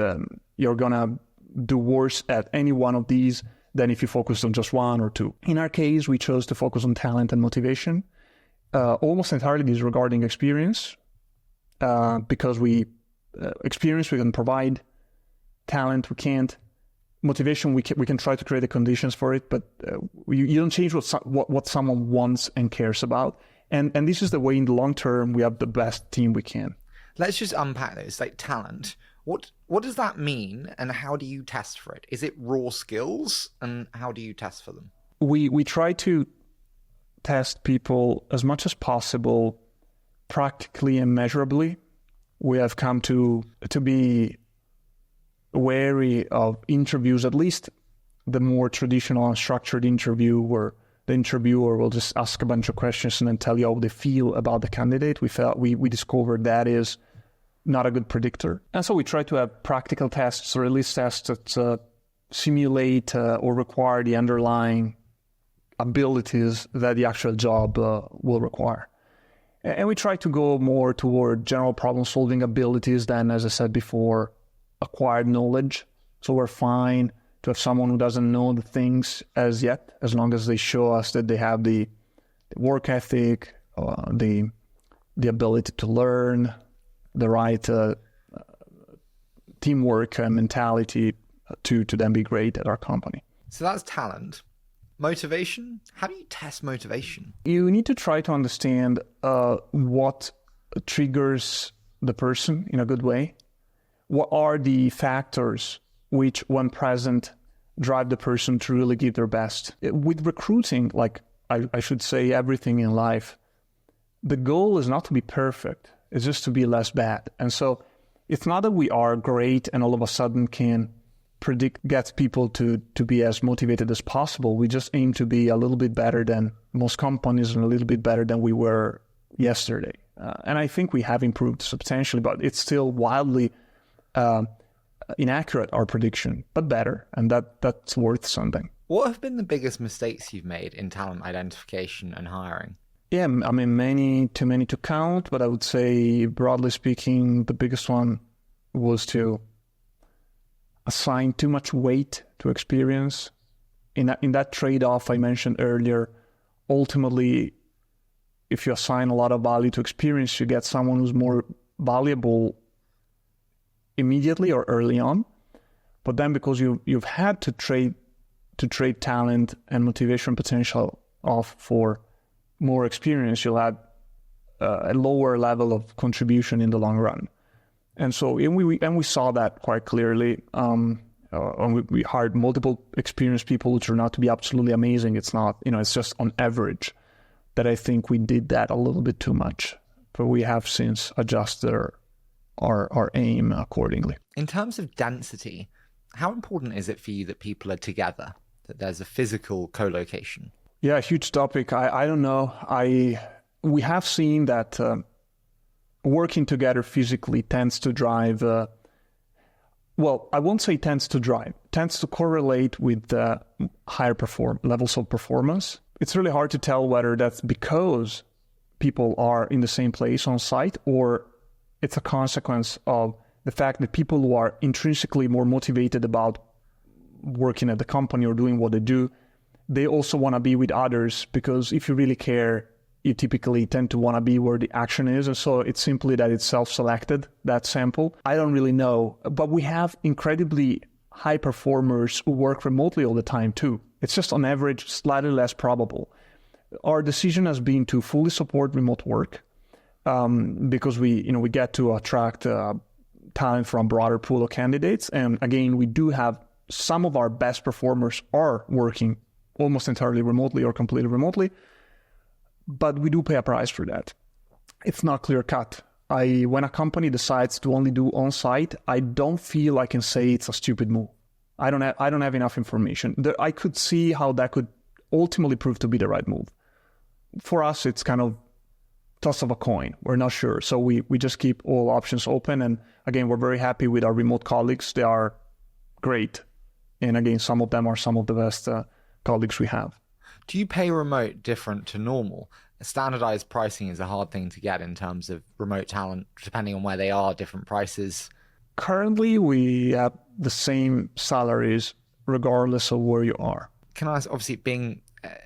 you're going to do worse at any one of these than if you focus on just 1 or 2. In our case, we chose to focus on talent and motivation, almost entirely disregarding experience, because experience we can provide, talent we can't, motivation we can try to create the conditions for it, but you don't change what someone wants and cares about, and this is the way in the long term we have the best team we can. Let's just unpack those. Like talent, what does that mean, and how do you test for it? Is it raw skills, and how do you test for them? We try to test people as much as possible practically and measurably. We have come to be wary of interviews, at least the more traditional and structured interview, where the interviewer will just ask a bunch of questions and then tell you how they feel about the candidate. We discovered that is not a good predictor. And so we try to have practical tests, or at least tests that simulate or require the underlying abilities that the actual job will require. And we try to go more toward general problem-solving abilities than, as I said before, acquired knowledge. So we're fine to have someone who doesn't know the things as yet, as long as they show us that they have the work ethic, the ability to learn, the right teamwork mentality to then be great at our company. So that's talent. Motivation? How do you test motivation? You need to try to understand what triggers the person in a good way. What are the factors which, when present, drive the person to really give their best? With recruiting, like I should say everything in life, the goal is not to be perfect. It's just to be less bad. And so it's not that we are great and all of a sudden can get people to be as motivated as possible. We just aim to be a little bit better than most companies and a little bit better than we were yesterday. And I think we have improved substantially, but it's still wildly inaccurate, our prediction, but better. And that's worth something. What have been the biggest mistakes you've made in talent identification and hiring? Yeah, I mean, too many to count, but I would say, broadly speaking, the biggest one was to assign too much weight to experience. In that trade-off I mentioned earlier, ultimately, if you assign a lot of value to experience, you get someone who's more valuable immediately or early on. But then because you've had to trade talent and motivation potential off for more experience, you'll have a lower level of contribution in the long run. And so we saw that quite clearly. We hired multiple experienced people who turned out to be absolutely amazing. It's not, it's just on average that I think we did that a little bit too much. but we have since adjusted our aim accordingly. In terms of density, how important is it for you that people are together, that there's a physical co-location? Yeah, huge topic. I don't know. We have seen that working together physically tends to drive, well, I won't say tends to drive, tends to correlate with higher levels of performance. It's really hard to tell whether that's because people are in the same place on site or it's a consequence of the fact that people who are intrinsically more motivated about working at the company or doing what they do, they also want to be with others, because if you really care, you typically tend to want to be where the action is. And so it's simply that it's self-selected, that sample. I don't really know, but we have incredibly high performers who work remotely all the time too. It's just on average slightly less probable. Our decision has been to fully support remote work because we get to attract talent from a broader pool of candidates. And again, we do have some of our best performers are working almost entirely remotely or completely remotely, but we do pay a price for that. It's not clear cut. When a company decides to only do on-site, I don't feel I can say it's a stupid move. I don't have enough information. I could see how that could ultimately prove to be the right move. For us, it's kind of toss of a coin. We're not sure. So we just keep all options open. And again, we're very happy with our remote colleagues. They are great. And again, some of them are some of the best colleagues we have. Do you pay remote different to normal? Standardized pricing is a hard thing to get in terms of remote talent, depending on where they are, different prices. Currently, we have the same salaries regardless of where you are. Can I ask, obviously being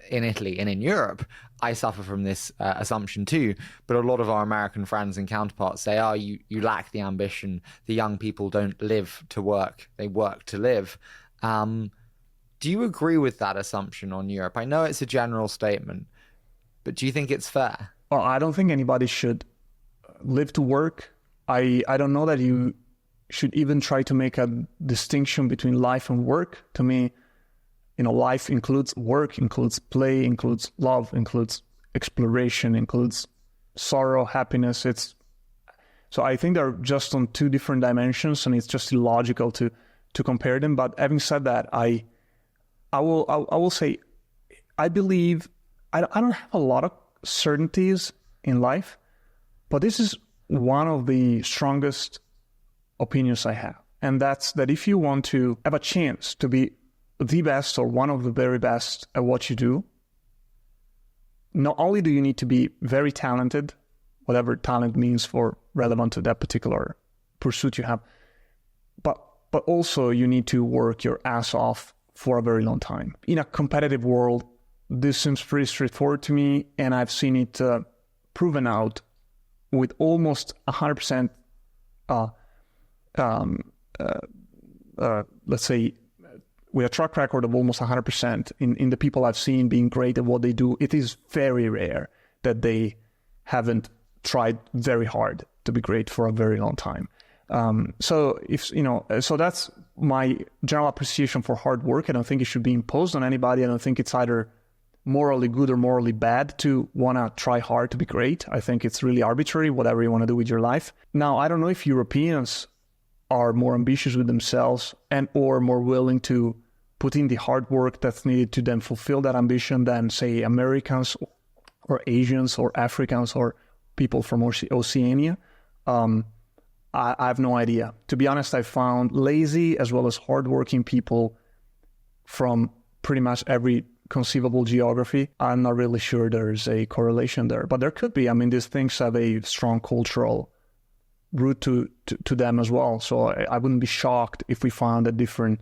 in Italy and in Europe, I suffer from this assumption too, but a lot of our American friends and counterparts say, you lack the ambition. The young people don't live to work, they work to live. Do you agree with that assumption on Europe? I know it's a general statement, but do you think it's fair? Well, I don't think anybody should live to work. I don't know that you should even try to make a distinction between life and work. To me, life includes work, includes play, includes love, includes exploration, includes sorrow, happiness. So I think they're just on two different dimensions, and it's just illogical to compare them. But having said that, I will say, I believe I don't have a lot of certainties in life, but this is one of the strongest opinions I have. And that's that if you want to have a chance to be the best or one of the very best at what you do, not only do you need to be very talented, whatever talent means for relevant to that particular pursuit you have, but also you need to work your ass off for a very long time. In a competitive world, this seems pretty straightforward to me, and I've seen it proven out with almost 100%, let's say, with a track record of almost 100% in the people I've seen being great at what they do. It is very rare that they haven't tried very hard to be great for a very long time. So that's my general appreciation for hard work. I don't think it should be imposed on anybody. I don't think it's either morally good or morally bad to want to try hard to be great. I think it's really arbitrary, whatever you want to do with your life. Now, I don't know if Europeans are more ambitious with themselves and or more willing to put in the hard work that's needed to then fulfill that ambition than, say, Americans or Asians or Africans or people from Oceania. I have no idea. To be honest, I found lazy as well as hardworking people from pretty much every conceivable geography. I'm not really sure there's a correlation there, but there could be. I mean, these things have a strong cultural root to them as well. So I wouldn't be shocked if we found that different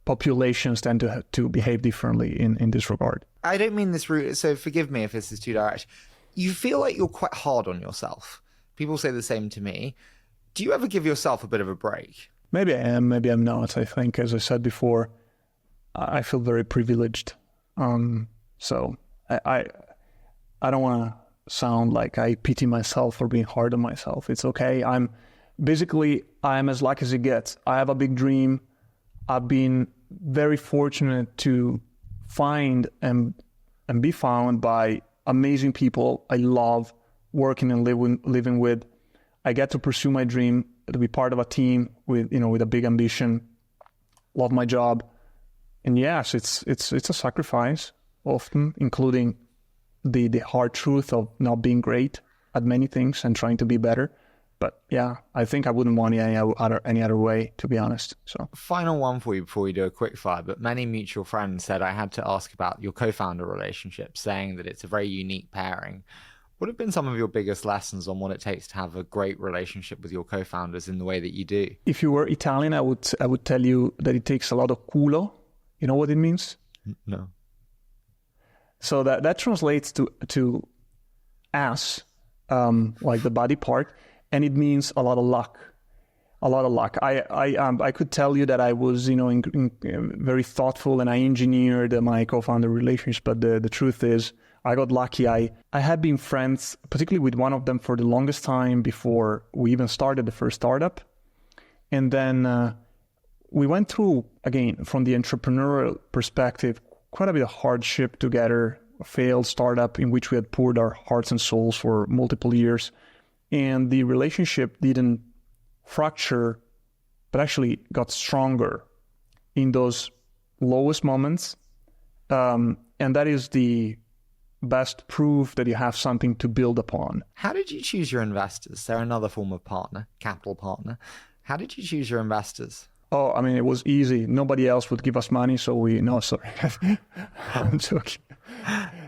populations tend to behave differently in this regard. I don't mean this route, so forgive me if this is too direct. You feel like you're quite hard on yourself. People say the same to me. Do you ever give yourself a bit of a break? Maybe I am, maybe I'm not. I think, as I said before, I feel very privileged. So I don't want to sound like I pity myself for being hard on myself. It's okay. I'm as lucky as it gets. I have a big dream. I've been very fortunate to find and be found by amazing people I love working and living with. I get to pursue my dream, to be part of a team with a big ambition, love my job. And yes, it's a sacrifice often, including the hard truth of not being great at many things and trying to be better. But yeah, I think I wouldn't want it any other way, to be honest. So, final one for you before we do a quick fire, but many mutual friends said I had to ask about your co-founder relationship, saying that it's a very unique pairing. What have been some of your biggest lessons on what it takes to have a great relationship with your co-founders in the way that you do? If you were Italian, I would tell you that it takes a lot of culo. You know what it means? No. So that translates to ass, like the body part, and it means a lot of luck. A lot of luck. I could tell you that I was very thoughtful and I engineered my co-founder relations, but the truth is I got lucky. I had been friends, particularly with one of them, for the longest time before we even started the first startup, and then we went through, again, from the entrepreneurial perspective, quite a bit of hardship together. A failed startup in which we had poured our hearts and souls for multiple years. And the relationship didn't fracture, but actually got stronger in those lowest moments. And that is the best proof that you have something to build upon. How did you choose your investors? They're another form of partner, capital partner. How did you choose your investors? Oh, I mean, it was easy. Nobody else would give us money, so no, sorry. I'm joking.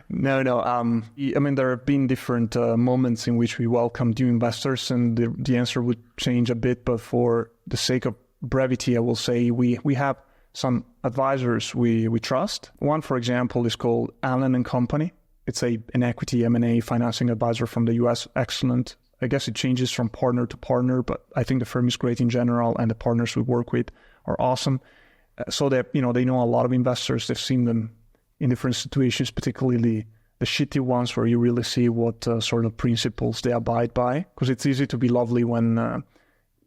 No. I mean, there have been different moments in which we welcomed new investors, and the answer would change a bit. But for the sake of brevity, I will say we have some advisors we trust. One, for example, is called Allen & Company. It's an equity M&A financing advisor from the US. Excellent. I guess it changes from partner to partner, but I think the firm is great in general, and the partners we work with are awesome. So that they know a lot of investors. They've seen them in different situations, particularly the shitty ones where you really see what sort of principles they abide by. Because it's easy to be lovely when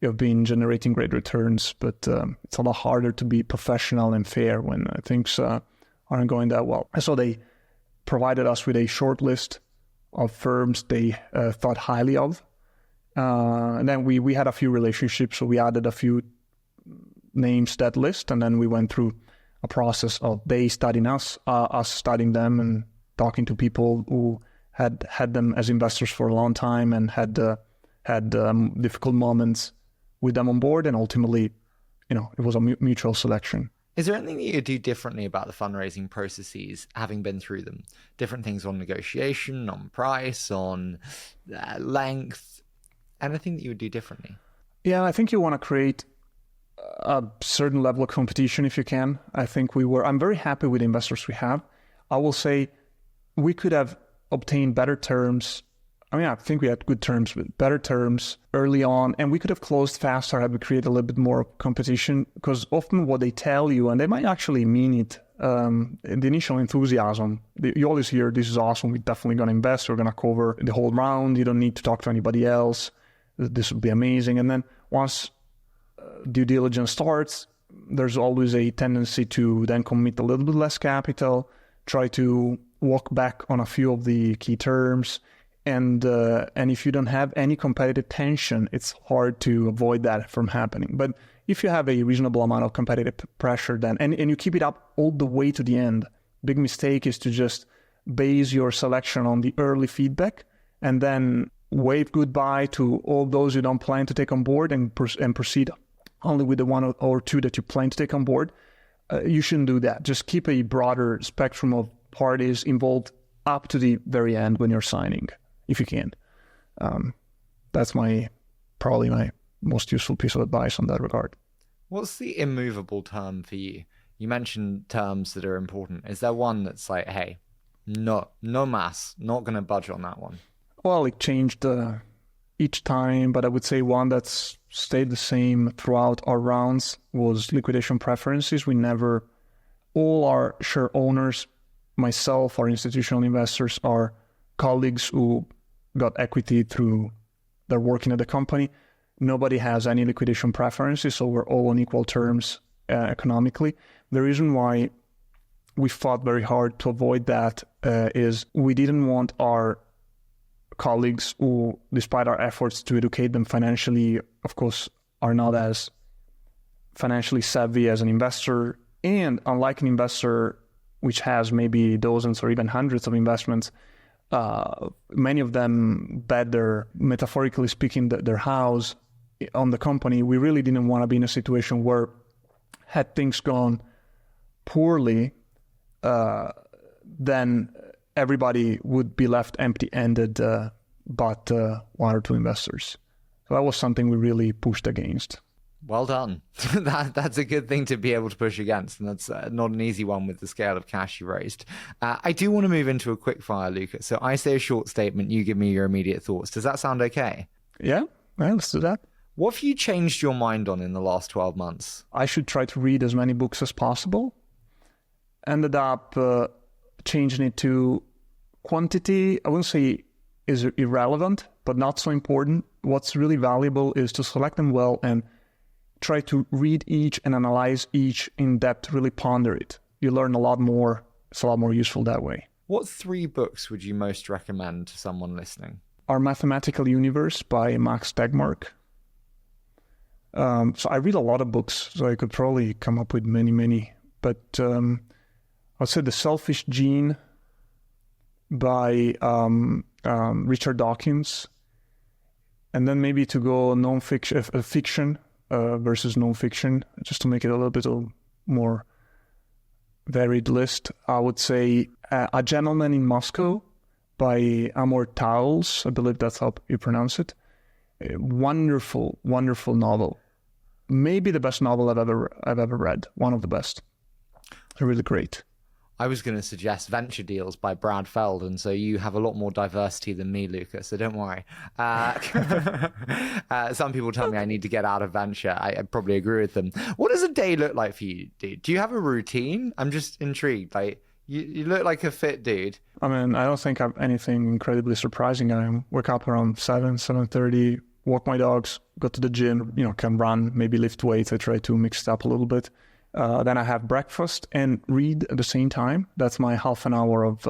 you've been generating great returns, but it's a lot harder to be professional and fair when things aren't going that well. So they provided us with a short list of firms they thought highly of. And then we had a few relationships, so we added a few names to that list, and then we went through a process of they studying us studying them, and talking to people who had them as investors for a long time and had difficult moments with them on board, and ultimately, it was a mutual selection. Is there anything that you do differently about the fundraising processes, having been through them? Different things on negotiation, on price, on length, anything that you would do differently? Yeah, I think you want to create a certain level of competition if you can. I think I'm very happy with the investors we have. I will say we could have obtained better terms. I mean, I think we had good terms, with better terms early on, and we could have closed faster had we created a little bit more competition, because often what they tell you, and they might actually mean it, the initial enthusiasm, you always hear, this is awesome, we're definitely going to invest, we're going to cover the whole round, you don't need to talk to anybody else, this would be amazing. And then once due diligence starts, there's always a tendency to then commit a little bit less capital, try to walk back on a few of the key terms. And if you don't have any competitive tension, it's hard to avoid that from happening. But if you have a reasonable amount of competitive pressure, then and you keep it up all the way to the end, big mistake is to just base your selection on the early feedback and then wave goodbye to all those you don't plan to take on board and proceed only with the one or two that you plan to take on board. You shouldn't do that. Just keep a broader spectrum of parties involved up to the very end when you're signing, if you can. That's probably my most useful piece of advice on that regard. What's the immovable term for you? You mentioned terms that are important. Is there one that's like, hey, no mas, not going to budge on that one? Well, it changed each time, but I would say one that's stayed the same throughout our rounds was liquidation preferences. All our share owners, myself, our institutional investors, are colleagues who got equity through their working at the company. Nobody has any liquidation preferences, so we're all on equal terms economically. The reason why we fought very hard to avoid that is we didn't want our colleagues who, despite our efforts to educate them financially, of course, are not as financially savvy as an investor. And unlike an investor which has maybe dozens or even hundreds of investments, many of them bet their, metaphorically speaking, their house on the company. We really didn't want to be in a situation where, had things gone poorly, then everybody would be left empty-handed but one or two investors. So that was something we really pushed against. Well done. That's a good thing to be able to push against, and that's not an easy one with the scale of cash you raised. I do want to move into a quick fire, Luca. So I say a short statement, you give me your immediate thoughts. Does that sound okay? Yeah, well, let's do that. What have you changed your mind on in the last 12 months? I should try to read as many books as possible. Ended up changing it to quantity. I wouldn't say is irrelevant, but not so important. What's really valuable is to select them well and try to read each and analyze each in depth, really ponder it. You learn a lot more. It's a lot more useful that way. What 3 books would you most recommend to someone listening? Our Mathematical Universe by Max Tegmark. So I read a lot of books, so I could probably come up with many. But I'd say The Selfish Gene by Richard Dawkins. And then maybe to go non-fiction, fiction versus non-fiction, just to make it a little bit more varied list. I would say A Gentleman in Moscow by Amor Towles. I believe that's how you pronounce it. A wonderful novel. Maybe the best novel I've ever read. One of the best. Really great. I was going to suggest Venture Deals by Brad Feld, and so you have a lot more diversity than me, Luca, so don't worry. Some people tell me I need to get out of venture. I probably agree with them. What does a day look like for you, dude? Do you have a routine? I'm just intrigued. Like, you look like a fit dude. I mean, I don't think I have anything incredibly surprising. I wake up around 7:30, walk my dogs, go to the gym, can run, maybe lift weights. I try to mix it up a little bit. Then I have breakfast and read at the same time. That's my half an hour of,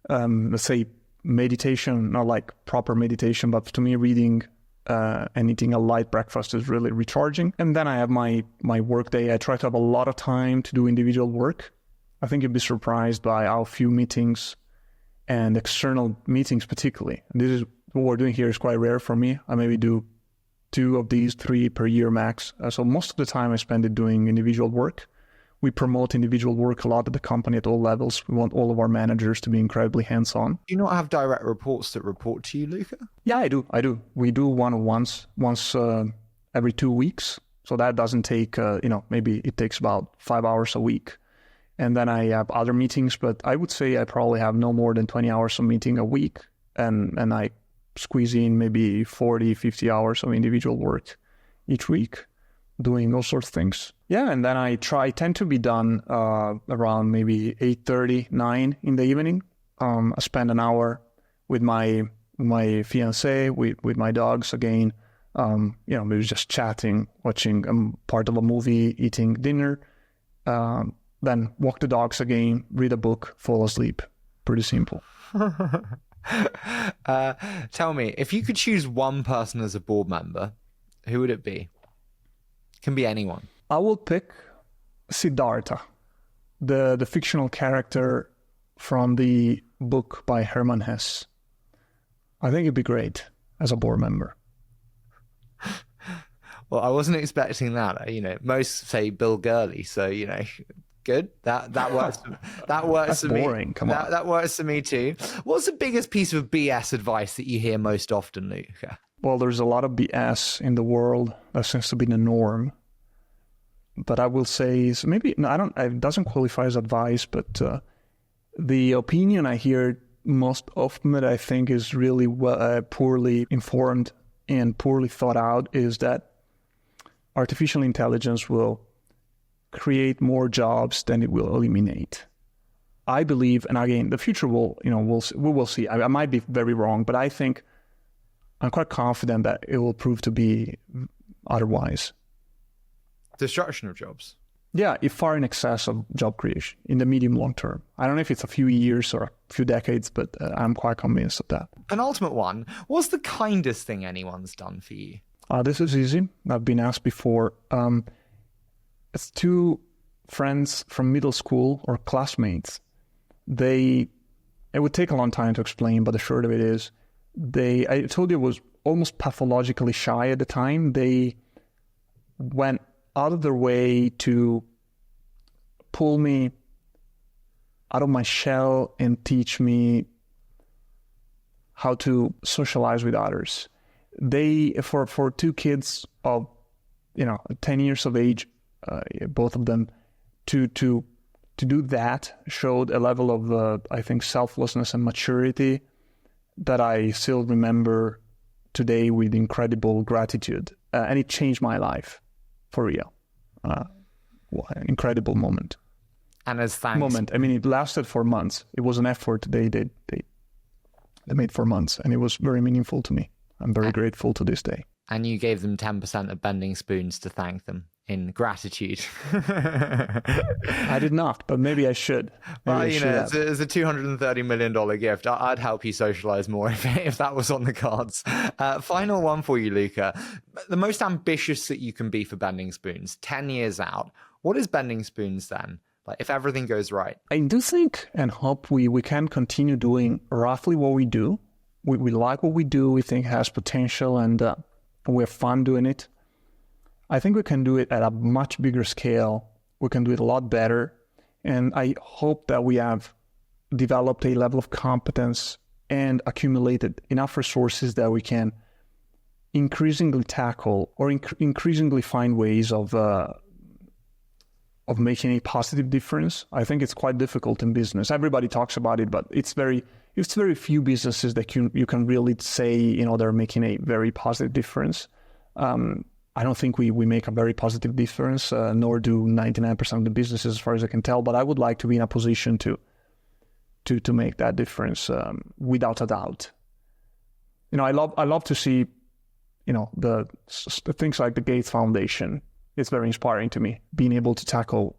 let's say, meditation, not like proper meditation, but to me, reading and eating a light breakfast is really recharging. And then I have my work day. I try to have a lot of time to do individual work. I think you'd be surprised by how few meetings and external meetings particularly. This is what we're doing here is quite rare for me. I maybe do 2 of these, 3 per year max. So most of the time I spend it doing individual work. We promote individual work a lot at the company at all levels. We want all of our managers to be incredibly hands-on. Do you not have direct reports that report to you, Luca? Yeah, I do. We do one-on-ones once every 2 weeks. So that doesn't take, maybe it takes about 5 hours a week. And then I have other meetings, but I would say I probably have no more than 20 hours of meeting a week. And I squeeze in maybe 40, 50 hours of individual work each week, doing all sorts of things. Yeah, and then I tend to be done around maybe 8:30, 9 in the evening. I spend an hour with my fiancée, with my dogs again, maybe just chatting, watching part of a movie, eating dinner, then walk the dogs again, read a book, fall asleep. Pretty simple. Tell me, if you could choose one person as a board member, who would it be? Can be anyone. I will pick Siddhartha, the fictional character from the book by Hermann Hesse. I think it'd be great as a board member. Well, I wasn't expecting that. Most say Bill Gurley, so good. That works. That works That's for boring. me. Come on. That works for me too. What's the biggest piece of BS advice that you hear most often, Luca? Well, there's a lot of BS in the world. That seems to be the norm. But I will say, it doesn't qualify as advice, but the opinion I hear most often that I think is really poorly informed and poorly thought out is that artificial intelligence will create more jobs than it will eliminate. I believe, and again, the future we will see. I might be very wrong, but I'm quite confident that it will prove to be otherwise. Destruction of jobs. Yeah, it far in excess of job creation in the medium long term. I don't know if it's a few years or a few decades, but I'm quite convinced of that. Penultimate one, what's the kindest thing anyone's done for you? This is easy. I've been asked before. It's two friends from middle school or classmates. It would take a long time to explain, but the short of it is, I told you I was almost pathologically shy at the time. They went out of their way to pull me out of my shell and teach me how to socialize with others. They, for two kids of 10 years of age, both of them, to do that showed a level of I think selflessness and maturity that I still remember today with incredible gratitude, and it changed my life for real. Incredible moment. And as thanks, I mean, it lasted for months. It was an effort they made for months, and it was very meaningful to me. I'm very grateful to this day. And you gave them 10% of Bending Spoons to thank them in gratitude. I did not, but maybe I should. Well, it's a $230 million gift. I'd help you socialize more if that was on the cards. Final one for you, Luca. The most ambitious that you can be for Bending Spoons, 10 years out. What is Bending Spoons then? Like, if everything goes right? I do think and hope we can continue doing roughly what we do. We like what we do. We think it has potential, and we have fun doing it. I think we can do it at a much bigger scale. We can do it a lot better. And I hope that we have developed a level of competence and accumulated enough resources that we can increasingly tackle or increasingly find ways of making a positive difference. I think it's quite difficult in business. Everybody talks about it, but it's very few businesses that you can really say, they're making a very positive difference. I don't think we make a very positive difference, nor do 99% of the businesses, as far as I can tell. But I would like to be in a position to make that difference without a doubt. I love to see, the things like the Gates Foundation. It's very inspiring to me, being able to tackle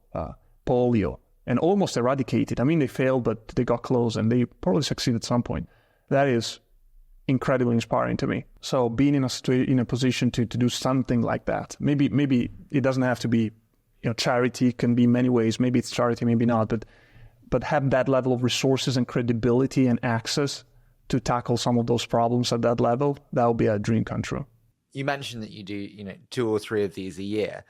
polio and almost eradicate it. I mean, they failed, but they got close, and they probably succeed at some point. That is incredibly inspiring to me. So being in a position to do something like that, maybe it doesn't have to be, charity can be many ways. Maybe it's charity, maybe not, but have that level of resources and credibility and access to tackle some of those problems at that level, that would be a dream come true. You mentioned that you do, 2 or 3 of these a year.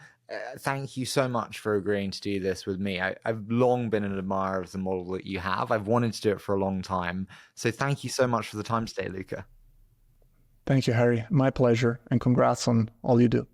Thank you so much for agreeing to do this with me. I've long been an admirer of the model that you have. I've wanted to do it for a long time. So thank you so much for the time today, Luca. Thank you, Harry. My pleasure, and congrats on all you do.